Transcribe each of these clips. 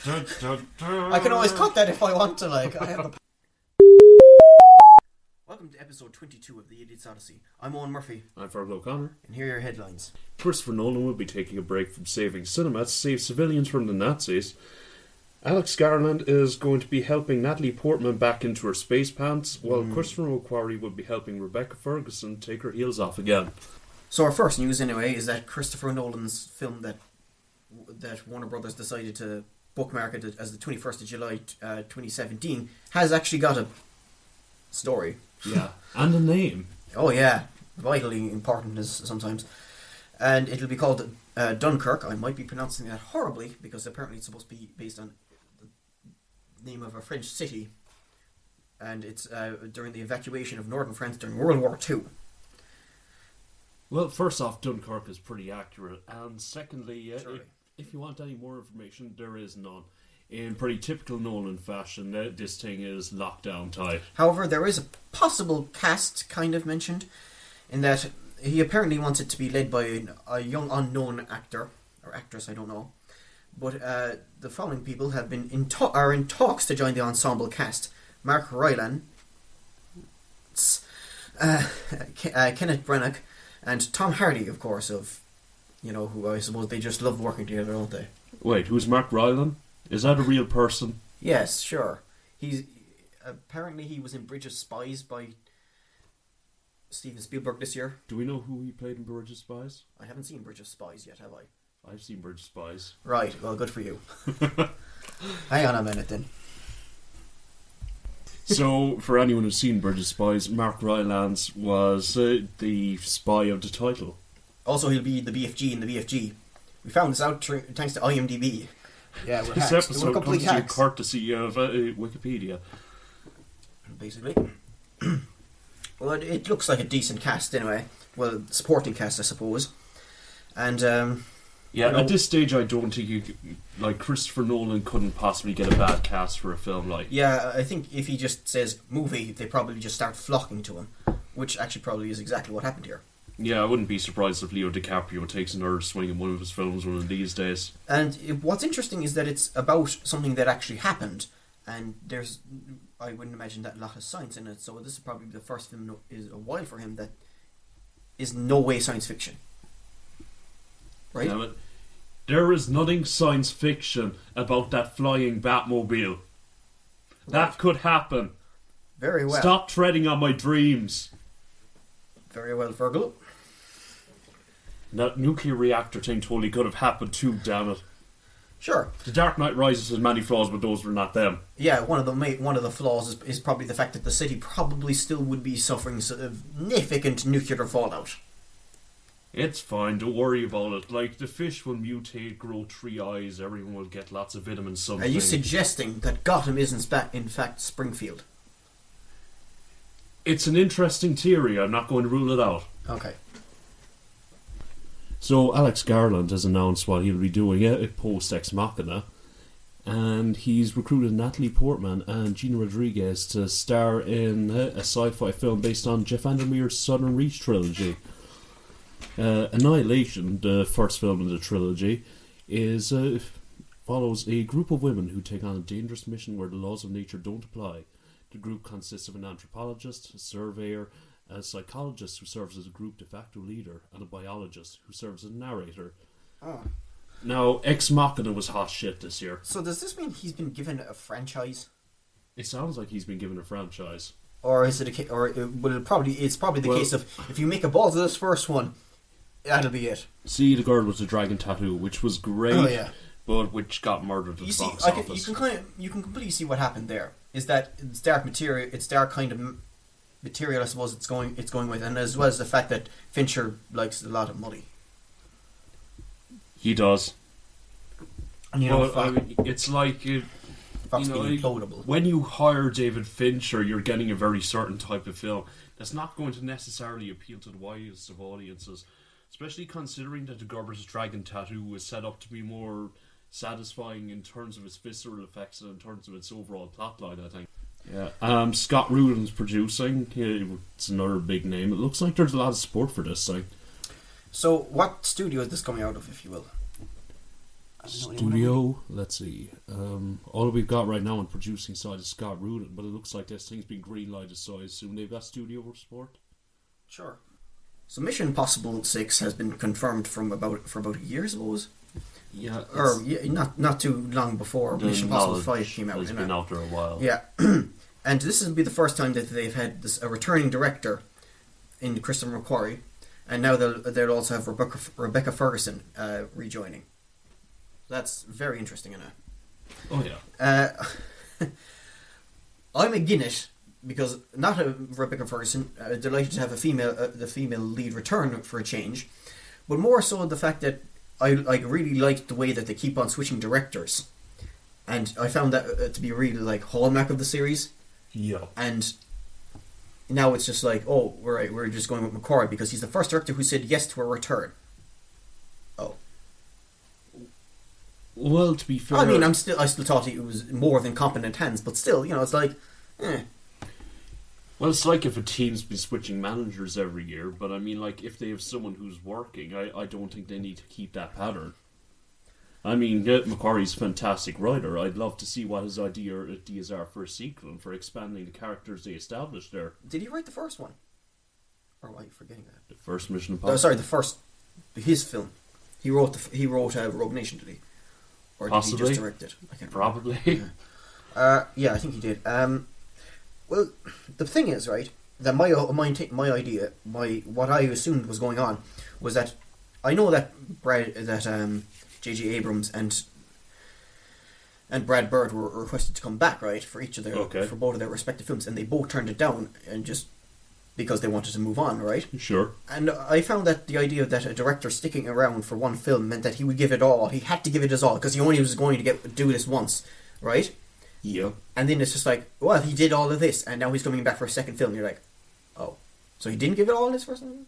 I can always cut that if I want to, like. I have a... Welcome to episode 22 of The Idiot's Odyssey. I'm Owen Murphy. I'm Fergal O'Connor. And here are your headlines. Christopher Nolan will be taking a break from saving cinema to save civilians from the Nazis. Alex Garland is going to be helping Natalie Portman back into her space pants, while Christopher McQuarrie will be helping Rebecca Ferguson take her heels off again. So our first news, anyway, is that Christopher Nolan's film that Warner Brothers decided to bookmark it as the 21st of July 2017 has actually got a story. Yeah, and a name. Oh yeah, vitally important as sometimes. And it'll be called Dunkirk. I might be pronouncing that horribly because apparently it's supposed to be based on the name of a French city. And it's during the evacuation of northern France during World War II. Well, first off, Dunkirk is pretty accurate. And secondly, Surely. if you want any more information, there is none. In pretty typical Nolan fashion, this thing is lockdown tight. However, there is a possible cast kind of mentioned in that he apparently wants it to be led by a young unknown actor or actress, I don't know. But the following people have been are in talks to join the ensemble cast: Mark Rylance, Kenneth Branagh, and Tom Hardy, of course, of who I suppose they just love working together, don't they? Wait, who's Mark Rylance? Is that a real person? Yes, sure. He was in Bridge of Spies by Steven Spielberg this year. Do we know who he played in Bridge of Spies? I haven't seen Bridge of Spies yet, have I? I've seen Bridge of Spies. Right, well, good for you. Hang on a minute then. So, for anyone who's seen Bridge of Spies, Mark Rylance was the spy of the title. Also, he'll be the BFG in the BFG. We found this out thanks to IMDb. Yeah, we're This hacks. episode We're complete comes to you hacks. courtesy of Wikipedia. Basically. Well, it looks like a decent cast anyway. Well, supporting cast, I suppose. And, at this stage, I don't think Christopher Nolan couldn't possibly get a bad cast for a film like. Yeah, I think if he just says movie, they probably just start flocking to him, which actually probably is exactly what happened here. Yeah, I wouldn't be surprised if Leo DiCaprio takes another swing in one of his films one of these days. And what's interesting is that it's about something that actually happened, and I wouldn't imagine that a lot of science in it, so this is probably the first film in a while for him that is no way science fiction. Right? Yeah, but there is nothing science fiction about that flying Batmobile. That could happen. Very well. Stop treading on my dreams. Very well, Fergal. That nuclear reactor thing totally could have happened too, damn it. Sure. The Dark Knight Rises has many flaws, but those were not them. Yeah, one of the flaws is probably the fact that the city probably still would be suffering significant nuclear fallout. It's fine, don't worry about it. Like, the fish will mutate, grow 3 eyes, everyone will get lots of vitamins, something. Are you suggesting that Gotham is in fact Springfield? It's an interesting theory, I'm not going to rule it out. Okay. So, Alex Garland has announced what he'll be doing at post Ex Machina, and he's recruited Natalie Portman and Gina Rodriguez to star in a sci-fi film based on Jeff Vandermeer's Southern Reach trilogy. Annihilation, the first film in the trilogy, follows a group of women who take on a dangerous mission where the laws of nature don't apply. The group consists of an anthropologist, a surveyor, a psychologist who serves as a group de facto leader, and a biologist who serves as a narrator. Oh. Now, Ex Machina was hot shit this year. So does this mean he's been given a franchise? It sounds like he's been given a franchise. Or is it it's probably the case of if you make a balls of this first one, that'll be it. See the Girl with the Dragon Tattoo, which was great. Oh, yeah. But which got murdered at the box office. You can completely see what happened there. Is that it's dark material? It's dark kind of material, I suppose. It's going with, and as well as the fact that Fincher likes a lot of money. He does. And it's like Fox being implodable. When you hire David Fincher, you're getting a very certain type of film that's not going to necessarily appeal to the widest of audiences. Especially considering that the Girl with the Dragon Tattoo was set up to be more satisfying in terms of its visceral effects and in terms of its overall plotline, I think. Yeah. Scott Rudin's producing. It's another big name. It looks like there's a lot of support for this thing. So, what studio is this coming out of, if you will? Studio, let's see. All we've got right now on producing side is Scott Rudin, but it looks like this thing's been greenlighted, so I assume they've got studio support. Sure. So Mission Impossible 6 has been confirmed for about a year, I suppose. Yeah, Or not too long before Mission Impossible 5 came out. It's been out there a while. Yeah. And this will be the first time that they've had a returning director in Christopher McQuarrie, and now they'll also have Rebecca Ferguson rejoining. That's very interesting, isn't it? Oh yeah. I'm against it because not Rebecca Ferguson. Delighted to have the female lead return for a change, but more so the fact that I really liked the way that they keep on switching directors, and I found that to be really like hallmark of the series. Yeah. And now it's just like, oh, we're just going with McQuarrie because he's the first director who said yes to a return. Oh. Well, to be fair, I mean, I still thought it was more than competent hands, but still, it's like, Well, it's like if a team's been switching managers every year, but I mean, like, if they have someone who's working, I don't think they need to keep that pattern. I mean, McQuarrie's a fantastic writer. I'd love to see what his ideas are for a sequel and for expanding the characters they established there. Did he write the first one? Or am I forgetting that? The first Mission Impossible? His film. He wrote Rogue Nation, did he? Or Possibly. did he just direct it? I can't remember. Probably. Yeah, I think he did. Well, the thing is, right, that my idea, what I assumed was going on was that I know that J.J. Abrams and Brad Bird were requested to come back, right, for both of their respective films, and they both turned it down, and just because they wanted to move on, right? Sure. And I found that the idea that a director sticking around for one film meant that he would give it all. He had to give it his all because he only was going to do this once, right? Yeah. And then it's just like, well, he did all of this, and now he's coming back for a second film. And you're like, oh, so he didn't give it all in his first film?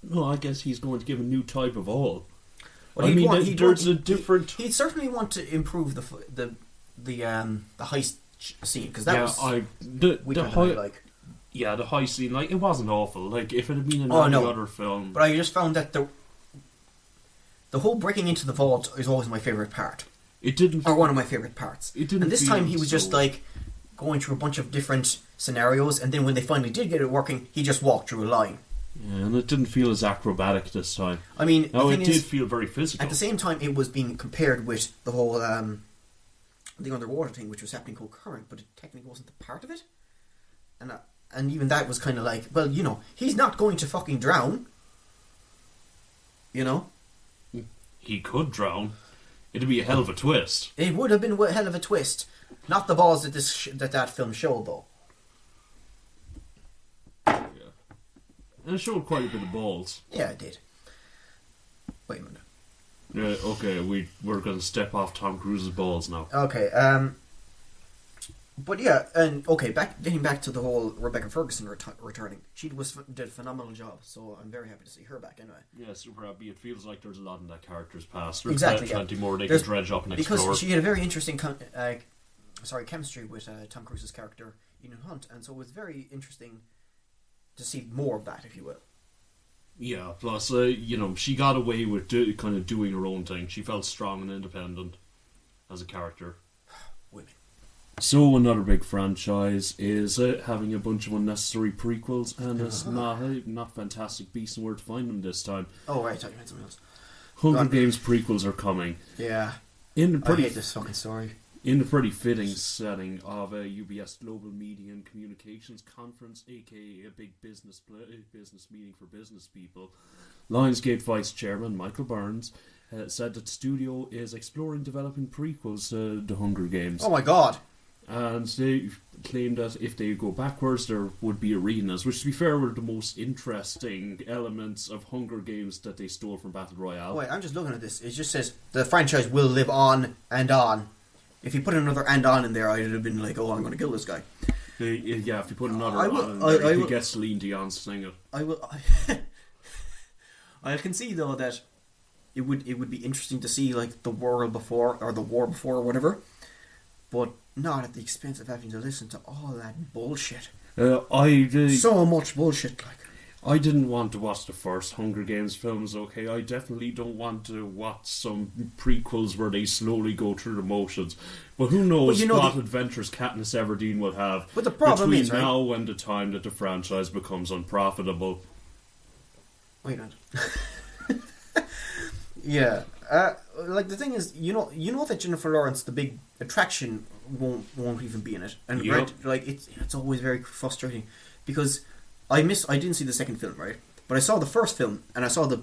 No, I guess he's going to give a new type of all. Well, he'd certainly want to improve the heist scene because that was the heist scene, like, it wasn't awful. Like, if it had been another film, but I just found that the whole breaking into the vault is always my favorite part. One of my favorite parts. And this time he was just like going through a bunch of different scenarios, and then when they finally did get it working, he just walked through a line. Yeah, and it didn't feel as acrobatic this time. I mean, it did feel very physical. At the same time, it was being compared with the whole the underwater thing, which was happening concurrent, but it technically wasn't the part of it. And even that was kind of like, well, he's not going to fucking drown. He could drown. It'd be a hell of a twist. It would have been a hell of a twist. Not the balls that that film showed, though. And it showed quite a bit of balls. Yeah, it did. Wait a minute. Yeah, okay, we're going to step off Tom Cruise's balls now. Okay, but yeah, and okay, getting back to the whole Rebecca Ferguson returning. She did a phenomenal job, so I'm very happy to see her back anyway. Yeah, super happy. It feels like there's a lot in that character's past. There's exactly, plenty more they can dredge up and explore. Because she had a very interesting chemistry with Tom Cruise's character, Eoin Hunt, and so it was very interesting to see more of that, if you will. Yeah, plus, she got away with kind of doing her own thing. She felt strong and independent as a character. Women. So another big franchise is having a bunch of unnecessary prequels, and it's not Fantastic Beasts and Where to Find Them this time. Oh, right, I thought you meant something else. Hunger Games prequels are coming. Yeah. I hate this fucking story. In the pretty fitting setting of a UBS Global Media and Communications Conference, aka a big business meeting for business people, Lionsgate Vice Chairman Michael Burns said that the studio is exploring developing prequels to The Hunger Games. Oh my god! And they claimed that if they go backwards, there would be arenas, which, to be fair, were the most interesting elements of Hunger Games that they stole from Battle Royale. Wait, I'm just looking at this. It just says the franchise will live on and on. If you put another "and on" in there, I'd have been like, "Oh, I'm going to kill this guy." Yeah, if you put another "on" in there, you could get Celine Dion to sing it. I will. I can see though that it would be interesting to see like the world before or the war before or whatever, but not at the expense of having to listen to all that bullshit. So much bullshit, like. I didn't want to watch the first Hunger Games films, okay? I definitely don't want to watch some prequels where they slowly go through the motions. But who knows what adventures Katniss Everdeen will have but the problem between is, right? now and the time that the franchise becomes unprofitable. Wait a minute. Yeah. Like, the thing is, you know that Jennifer Lawrence, the big attraction, won't even be in it. And Yep. right, like, it's always very frustrating. Because I didn't see the second film, right? But I saw the first film, and I saw the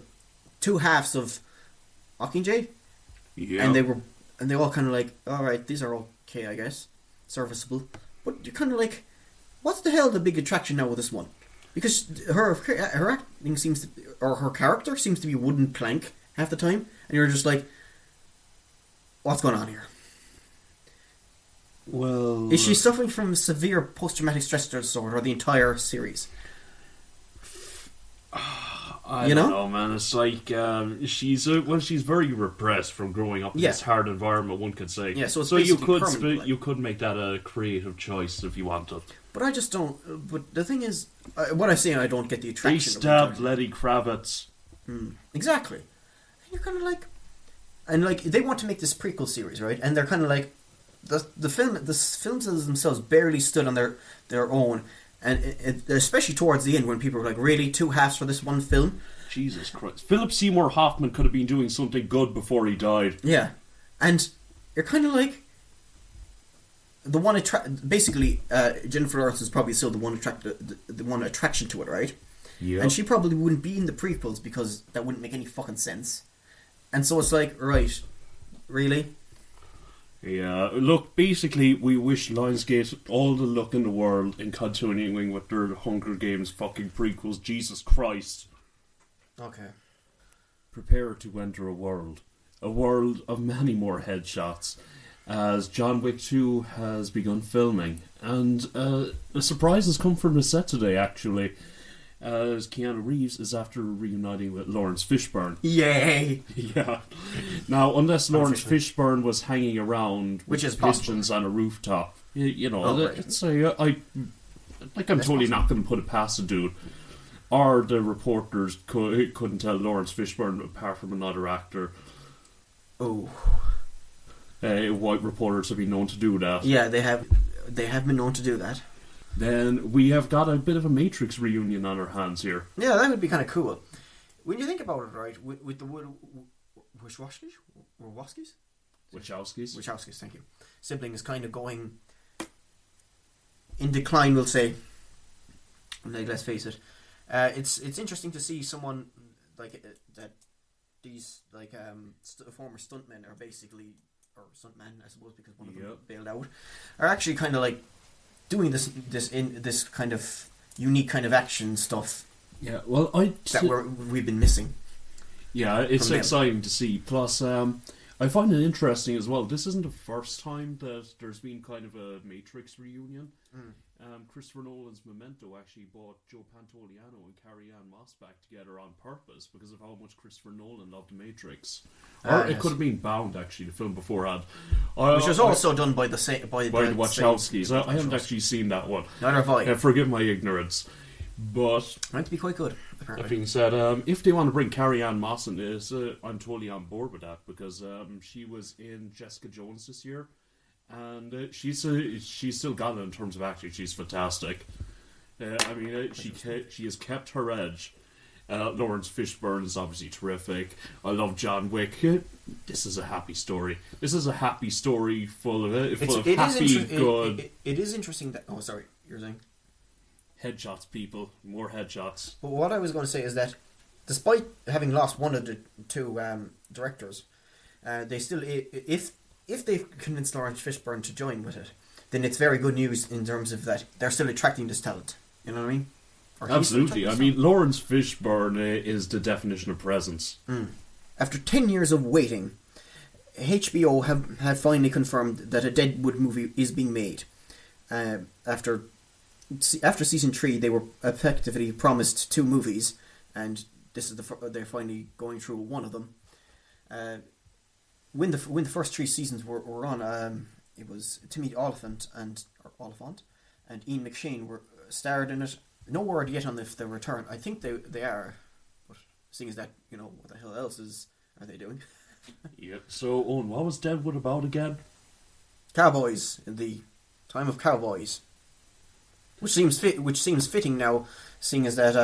two halves of Mockingjay, Yeah. and they all kind of like, alright, these are okay, I guess, serviceable. But you're kind of like, what's the hell the big attraction now with this one? Because her acting seems to, or her character seems to be a wooden plank half the time, and you're just like, what's going on here? Well, Is she suffering from severe post-traumatic stress disorder, or the entire series? I don't know, man. It's like she's very repressed from growing up in this hard environment. One could say. Yeah, so it's you could make that a creative choice if you wanted. But I just don't. But the thing is, what I'm saying, I don't get the attraction. They stabbed Letty Kravitz. Exactly, and you're kind of like, and like they want to make this prequel series, right? And they're kind of like, the films themselves barely stood on their own. And especially towards the end, when people were like, really, two halves for this one film? Jesus Christ. Philip Seymour Hoffman could have been doing something good before he died. Yeah. And you're kind of like, the one basically, Jennifer Lawrence is probably still the one attraction to it, right? Yeah. And she probably wouldn't be in the prequels because that wouldn't make any fucking sense. And so it's like, right, really? Yeah, look, basically, we wish Lionsgate all the luck in the world in continuing with their Hunger Games fucking prequels. Jesus Christ. Okay. Prepare to enter a world of many more headshots, as John Wick 2 has begun filming. And a surprise has come from the set today, actually, as Keanu Reeves is after reuniting with Lawrence Fishburne. Yay! Yeah. Now, unless Lawrence Fishburne was hanging around which with is pigeons on a rooftop, you know, right. it's I'm totally not going to put it past the dude. Or the reporters couldn't tell Lawrence Fishburne apart from another actor. Oh. White reporters have been known to do that. Yeah, they have been known to do that. Then we have got a bit of a Matrix reunion on our hands here. Yeah, that would be kind of cool. When you think about it, right, with the Wachowskis, thank you. Sibling is kind of going in decline, we'll say. Like, let's face it. It's interesting to see someone like that. These like former stuntmen are basically, or stuntman, I suppose, because one of them bailed out, are actually kind of like doing this kind of unique kind of action stuff. Yeah, well, we've been missing. Yeah, it's exciting to see. Plus, I find it interesting as well. This isn't the first time that there's been kind of a Matrix reunion. Christopher Nolan's Memento actually brought Joe Pantoliano and Carrie-Anne Moss back together on purpose because of how much Christopher Nolan loved The Matrix. Or it could have been Bound, actually, the film beforehand. Which was also done by the Wachowskis. I haven't actually seen that one. Neither have I. Forgive my ignorance. But meant to be quite good, apparently. That being said, if they want to bring Carrie-Anne Moss in this, I'm totally on board with that because she was in Jessica Jones this year, and she's still got it in terms of acting. She's fantastic. She has kept her edge. Lawrence Fishburne is obviously terrific. I love John Wick. This is a happy story. This is a happy story full of happy, good. It is interesting that. Oh, sorry, you're saying. Headshots, people. More headshots. But what I was going to say is that despite having lost one of the two directors, they still, if they've convinced Lawrence Fishburne to join with it, then it's very good news in terms of that they're still attracting this talent. You know what I mean? Absolutely. I mean, Lawrence Fishburne is the definition of presence. After 10 years of waiting, HBO have finally confirmed that a Deadwood movie is being made. After season 3, they were effectively promised 2 movies, and this is they're finally going through one of them. When the first 3 seasons were on, it was Timmy Oliphant and Ian McShane were starred in it, No word yet on if they return. I think they are, but seeing as that, what the hell else are they doing? Yeah. So, Owen, what was Deadwood about again? Cowboys in the time of cowboys, which seems fitting now, seeing as that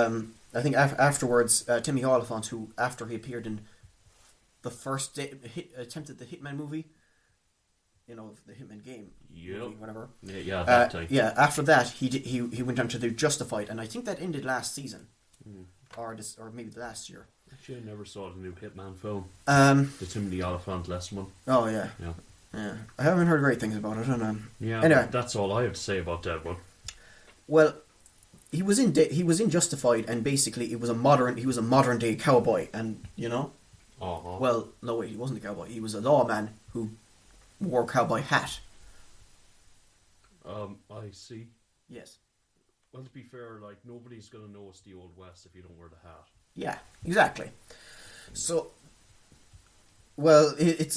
I think afterwards Timmy Oliphant, who after he appeared in the first attempt at the Hitman movie, the Hitman game, movie, whatever. Yeah, that time. Yeah, after that he went on to do Justified, and I think that ended last season, or maybe the last year. Actually, I never saw the new Hitman film. The Timothy Oliphant last one. Oh yeah. Yeah. I haven't heard great things about it. And, anyway, that's all I have to say about Deadwood. Well, he was in Justified, and basically he was a modern day cowboy, and Uh-huh. Well, no wait, he wasn't a cowboy. He was a lawman who wore a cowboy hat. I see. Yes. Well, to be fair, nobody's gonna know it's the Old West if you don't wear the hat. Yeah, exactly. So, well, it's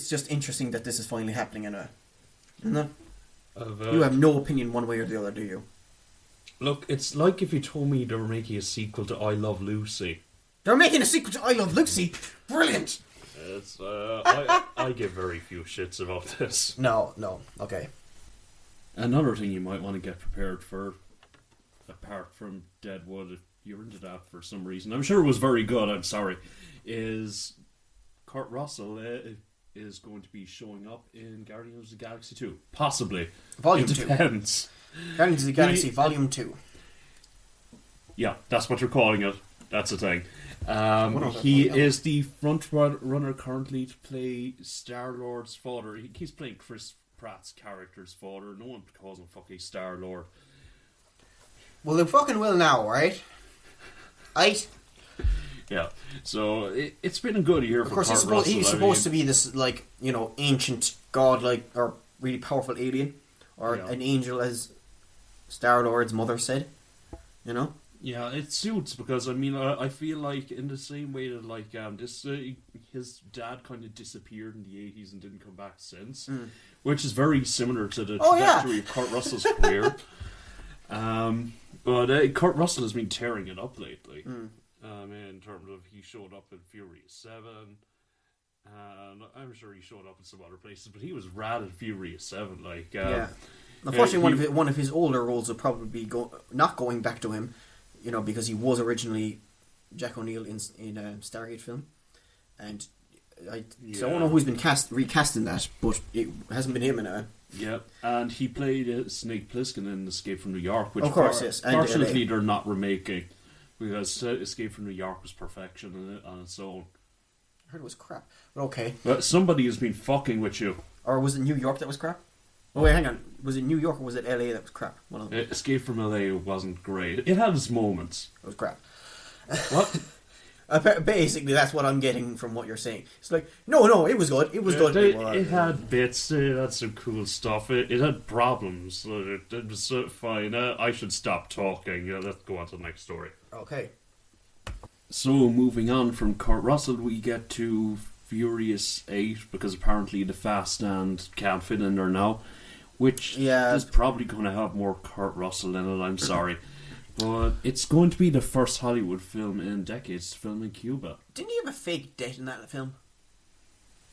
just interesting that this is finally happening in a. No. You have no opinion one way or the other, do you? Look, it's like if you told me they were making a sequel to I Love Lucy. They're making a sequel to I Love Lucy. Brilliant. It's I give very few shits about this. No, okay. Another thing you might want to get prepared for, apart from Deadwood, if you're into that for some reason, I'm sure it was very good, I'm sorry, is Kurt Russell is going to be showing up in Guardians of the Galaxy 2. Possibly. Volume 2. It depends. Guardians of the Galaxy Volume 2. Yeah, that's what you're calling it. That's the thing. He is the front runner currently to play Star-Lord's father. He's playing Chris Pratt's character's father. No one calls him fucking Star-Lord. Well, they fucking will now, right? Yeah. So it's been a good year for Kurt Russell. Of course, he's supposed to be this, ancient godlike or really powerful alien, or an angel, as Star-Lord's mother said. Yeah, it suits because I feel like in the same way that his dad kind of disappeared in the 80s and didn't come back since, which is very similar to the trajectory of Kurt Russell's career. But Kurt Russell has been tearing it up lately. In terms of he showed up in Furious 7, and I'm sure he showed up in some other places, but he was rad in Furious 7. Unfortunately, one of his older roles will probably be not going back to him. Because he was originally Jack O'Neill in Stargate film, and I don't know who's been recasting that, but it hasn't been him in it. Yeah, and he played Snake Plissken in Escape from New York, which of course, yes. Fortunately, they're not remaking, because Escape from New York was perfection on its own. I heard it was crap, but okay. But somebody has been fucking with you. Or was it New York that was crap? Oh wait, hang on. Was it New York or was it LA that was crap? One of them. Escape from LA wasn't great. It had its moments. It was crap. What? Basically, that's what I'm getting from what you're saying. It's like, no, it was good. It was good. It had bits. It had some cool stuff. It had problems. It was fine. I should stop talking. Let's go on to the next story. Okay. So, moving on from Kurt Russell, we get to Furious 8, because apparently the Fast Stand can't fit in there now. Which is probably going to have more Kurt Russell in it, I'm sorry. But it's going to be the first Hollywood film in decades to film in Cuba. Didn't he have a fake death in that film?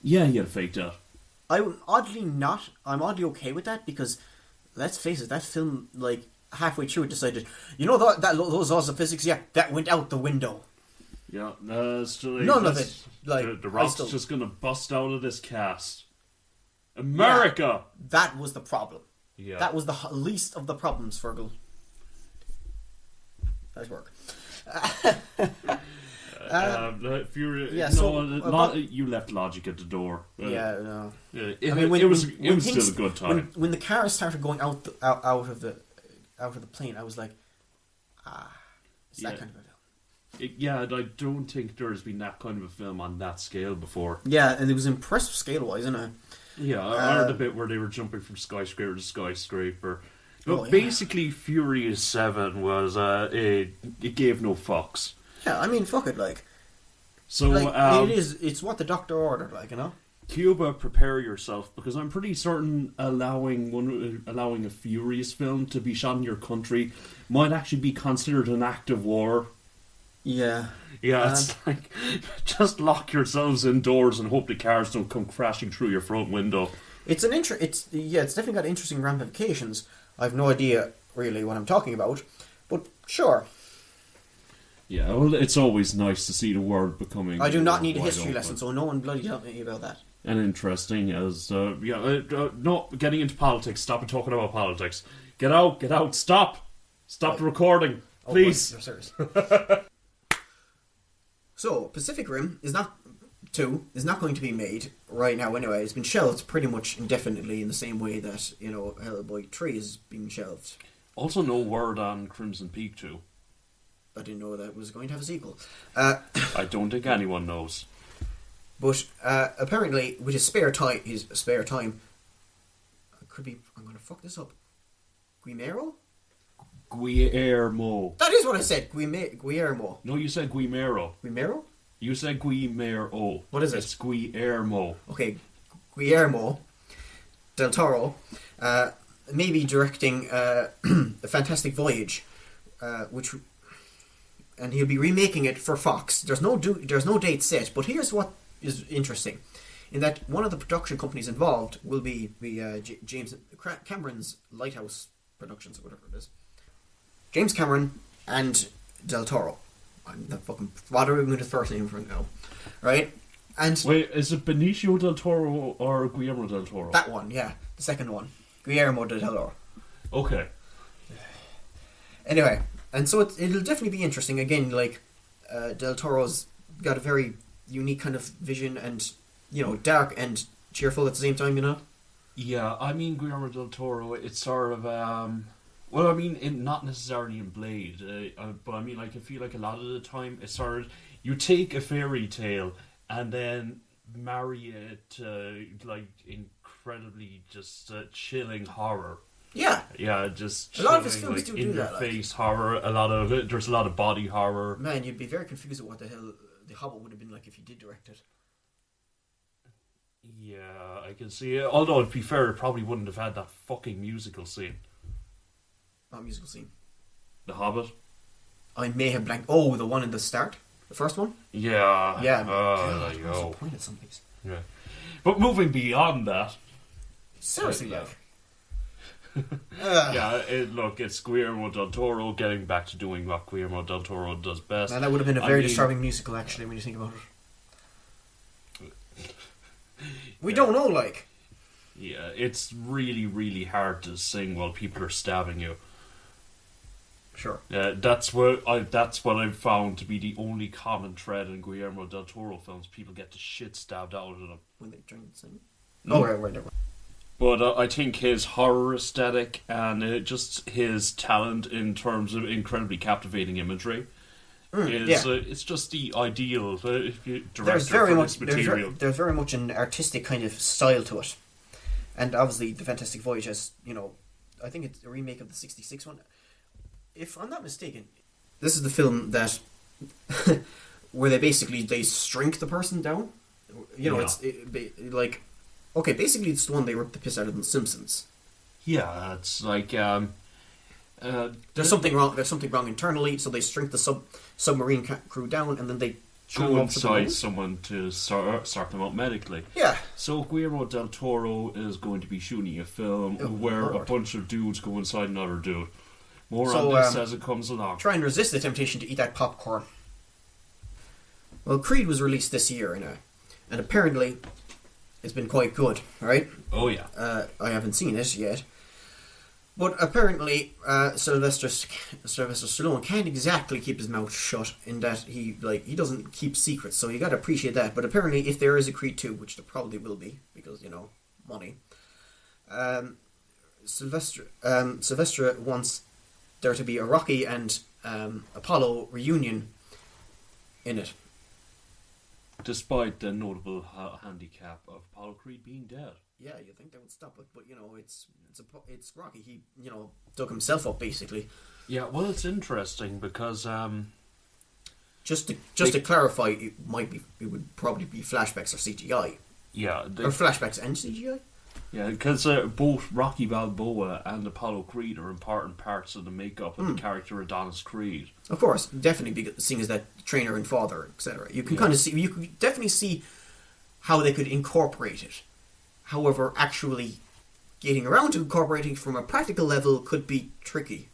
Yeah, he had a fake death. I'm oddly okay with that, because, let's face it, that film, halfway through it decided, those laws of physics, that went out the window. Yeah, none of it. The Rock's just going to bust out of this cast. America! Yeah, that was the problem. Yeah. That was the least of the problems, Fergal. Nice work. You left logic at the door. It was still a good time. When the cars started going out of the plane, I was like, it's that kind of a film. I don't think there's been that kind of a film on that scale before. Yeah, and it was impressive scale-wise, isn't it? Yeah, I heard the bit where they were jumping from skyscraper to skyscraper. But basically, Furious 7 was, it gave no fucks. Yeah, fuck it, So, it's what the doctor ordered, Cuba, prepare yourself, because I'm pretty certain allowing a Furious film to be shot in your country might actually be considered an act of war. Yeah. Yeah, it's like, just lock yourselves indoors and hope the cars don't come crashing through your front window. It's definitely got interesting ramifications. I have no idea really what I'm talking about, but sure. Yeah, well, it's always nice to see the world becoming... I do not need a wide history open. lesson, so no one bloody tell me about that. And interesting as... no, getting into politics. Stop talking about politics. Get out, stop! Stop the recording, please. Oh, you're serious. So, Pacific Rim is not going to be made right now anyway. It's been shelved pretty much indefinitely in the same way that, Hellboy 3 is being shelved. Also, no word on Crimson Peak 2. I didn't know that it was going to have a sequel. I don't think anyone knows. But apparently, with his spare time, I'm going to fuck this up. Guillermo? Guillermo. That is what I said. Guillermo. No, you said Guillermo. Guillermo? You said Guillermo. What is it? It's Guillermo. Okay, Guillermo del Toro may be directing A Fantastic Voyage, and he'll be remaking it for Fox. There's no date set, but here's what is interesting, in that one of the production companies involved will be James Cameron's Lighthouse Productions, or whatever it is. James Cameron and Del Toro. I'm not fucking bothering with his first name for now, right? And wait, is it Benicio del Toro or Guillermo del Toro? That one, yeah, the second one, Guillermo del Toro. Okay. Anyway, and so it'll definitely be interesting. Again, like Del Toro's got a very unique kind of vision, and dark and cheerful at the same time. Yeah, I mean Guillermo del Toro. It's sort of not necessarily in Blade, but I mean, like, I feel like a lot of the time it's sort of, you take a fairy tale and then marry it to like incredibly just chilling horror. Yeah, just a lot of his chilling, films like, do that. face horror. There's a lot of body horror. Man, you'd be very confused at what the hell The Hobbit would have been like if he did direct it. Yeah, I can see it. Although, to be fair, it probably wouldn't have had that fucking musical scene. What musical scene? The Hobbit? I may have blanked. Oh, the one in the start? The first one? Yeah. Yeah. There you I'm go. disappointed sometimes. Yeah. But moving beyond that... Seriously, yeah. like. It's Guillermo del Toro getting back to doing what Guillermo del Toro does best. Man, that would have been a very disturbing musical, actually, when you think about it. We don't know, like... Yeah, it's really, really hard to sing while people are stabbing you. Sure. Yeah, that's what I've found to be the only common thread in Guillermo del Toro films. People get the shit stabbed out of them when they try and sing. No. Oh, right. But I think his horror aesthetic and just his talent in terms of incredibly captivating imagery it's just the ideal director for this material. There's very much an artistic kind of style to it. And obviously, The Fantastic Voyage has, I think it's a remake of the 1966 one. If I'm not mistaken, this is the film that where they shrink the person down. Basically it's the one they ripped the piss out of in The Simpsons. Yeah, it's like there's something wrong. There's something wrong internally, so they shrink the submarine crew down, and then they go inside someone to sort them out medically. Yeah. So Guillermo del Toro is going to be shooting a film where a bunch of dudes go inside another dude. More on this as it comes along. Try and resist the temptation to eat that popcorn. Well, Creed was released this year, and apparently it's been quite good, right? Oh yeah. I haven't seen it yet, but apparently Sylvester Stallone can't exactly keep his mouth shut in that he doesn't keep secrets, so you got to appreciate that. But apparently, if there is a Creed 2, which there probably will be because money, Sylvester wants there to be a Rocky and Apollo reunion in it. Despite the notable handicap of Apollo Creed being dead. Yeah, you think that would stop it, but it's Rocky. He dug himself up basically. Yeah, well, it's interesting because just to clarify, it would probably be flashbacks or CGI. Yeah, or flashbacks and CGI. Yeah, because both Rocky Balboa and Apollo Creed are important parts of the makeup of the character Adonis Creed. Of course, definitely, because seeing as that trainer and father, etc. You can kind of see, you can definitely see how they could incorporate it. However, actually getting around to incorporating from a practical level could be tricky.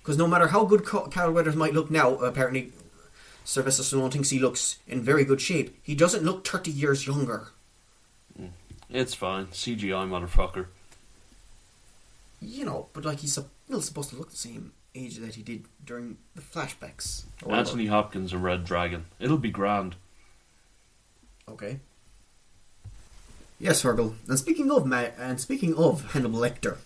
Because no matter how good Carl Weathers might look now, apparently Sylvester Stallone thinks he looks in very good shape. He doesn't look 30 years younger. It's fine. CGI, motherfucker. You know, but like he's still supposed to look the same age that he did during the flashbacks. Anthony Hopkins and Red Dragon. It'll be grand. Okay. Yes, Fergal. And speaking of Hannibal Lecter,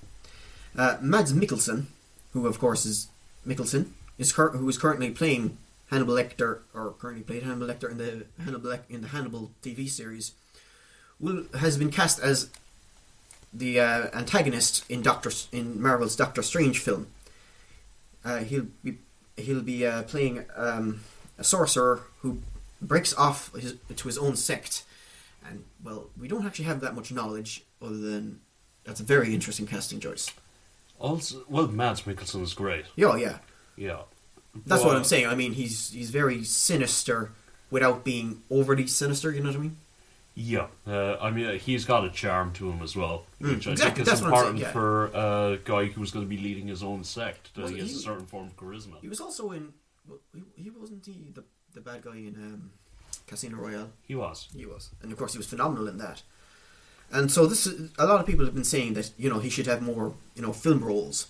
Mads Mikkelsen, who of course is Mikkelsen, who is currently playing Hannibal Lecter, or currently played Hannibal Lecter in the Hannibal TV series, has been cast as the antagonist in Marvel's Doctor Strange film. He'll be playing a sorcerer who breaks off to his own sect, and well, we don't actually have that much knowledge other than that's a very interesting casting choice. Also, well, Mads Mikkelsen is great. Yeah. That's what I'm saying. I mean, he's very sinister without being overly sinister. You know what I mean? Yeah, I mean, he's got a charm to him as well, which I think is that's important for a guy who's going to be leading his own sect. He has a certain form of charisma. He was also in. He wasn't the bad guy in Casino Royale. He was, and of course he was phenomenal in that. And so a lot of people have been saying that he should have more film roles,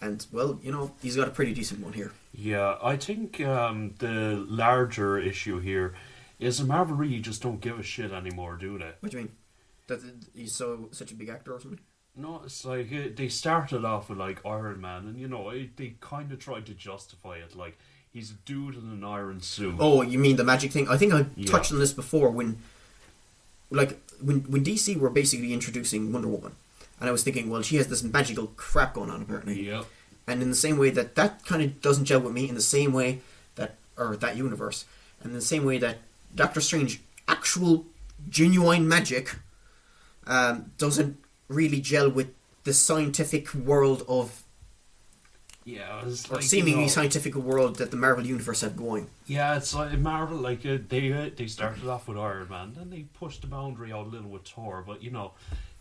and well he's got a pretty decent one here. Yeah, I think the larger issue here is that Marvel really just don't give a shit anymore, do they? What do you mean? That he's such a big actor or something? No, it's like they started off with like Iron Man, and they kind of tried to justify it like he's a dude in an iron suit. Oh, you mean the magic thing? I think I touched on this before when DC were basically introducing Wonder Woman, and I was thinking, well, she has this magical crap going on apparently. Yeah. And in the same way that kind of doesn't gel with me, in the same way that universe, and in the same way that Doctor Strange actual genuine magic doesn't really gel with the scientific world of seemingly scientific world that the Marvel universe had going. Yeah, it's like Marvel, like they started off with Iron Man, then they pushed the boundary out a little with Thor, but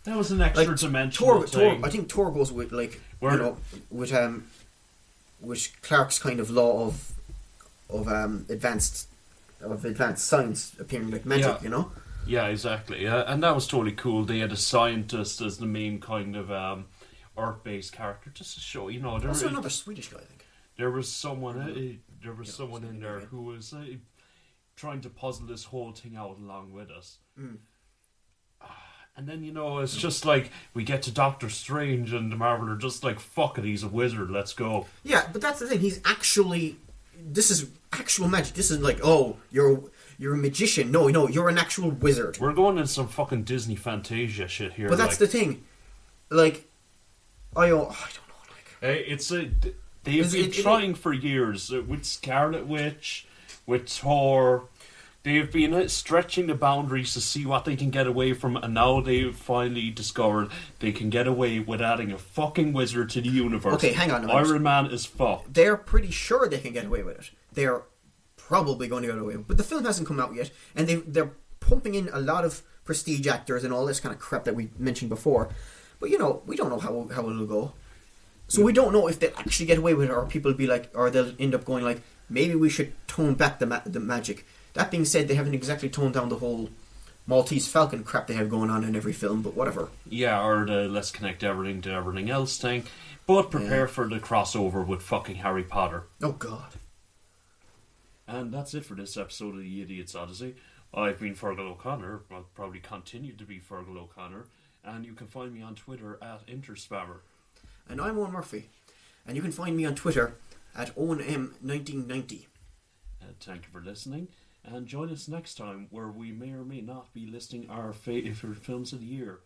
that was an extra dimensional thing. Thor, I think Thor goes with with Clark's kind of law of advanced science appearing like magic, Yeah, exactly. And that was totally cool. They had a scientist as the main kind of Earth-based character, just to show, there also another Swedish guy, I think. There was someone in there who was trying to puzzle this whole thing out along with us. And then, it's just like, we get to Doctor Strange and the Marvel are just like, fuck it, he's a wizard, let's go. Yeah, but that's the thing, this is actual magic. This is like, oh, you're a magician. No, you're an actual wizard. We're going into some fucking Disney Fantasia shit here. But that's the thing. Like, I don't know. Like, they've been trying for years with Scarlet Witch, with Thor. They've been stretching the boundaries to see what they can get away from, and now they've finally discovered they can get away with adding a fucking wizard to the universe. Okay, hang on a minute. Iron Man is fucked. They're pretty sure they can get away with it. They're probably going to get away with it. But the film hasn't come out yet, and they're pumping in a lot of prestige actors and all this kind of crap that we mentioned before. But, we don't know how it'll go. So we don't know if they'll actually get away with it, or people will be like, or they'll end up going like, maybe we should tone back the magic. That being said, they haven't exactly toned down the whole Maltese Falcon crap they have going on in every film, but whatever. Yeah, or the let's connect everything to everything else thing. But prepare for the crossover with fucking Harry Potter. Oh, God. And that's it for this episode of The Idiot's Odyssey. I've been Fergal O'Connor. I'll probably continue to be Fergal O'Connor. And you can find me on Twitter at Interspammer. And I'm Owen Murphy. And you can find me on Twitter at OwenM1990. Thank you for listening. And join us next time where we may or may not be listing our favorite films of the year.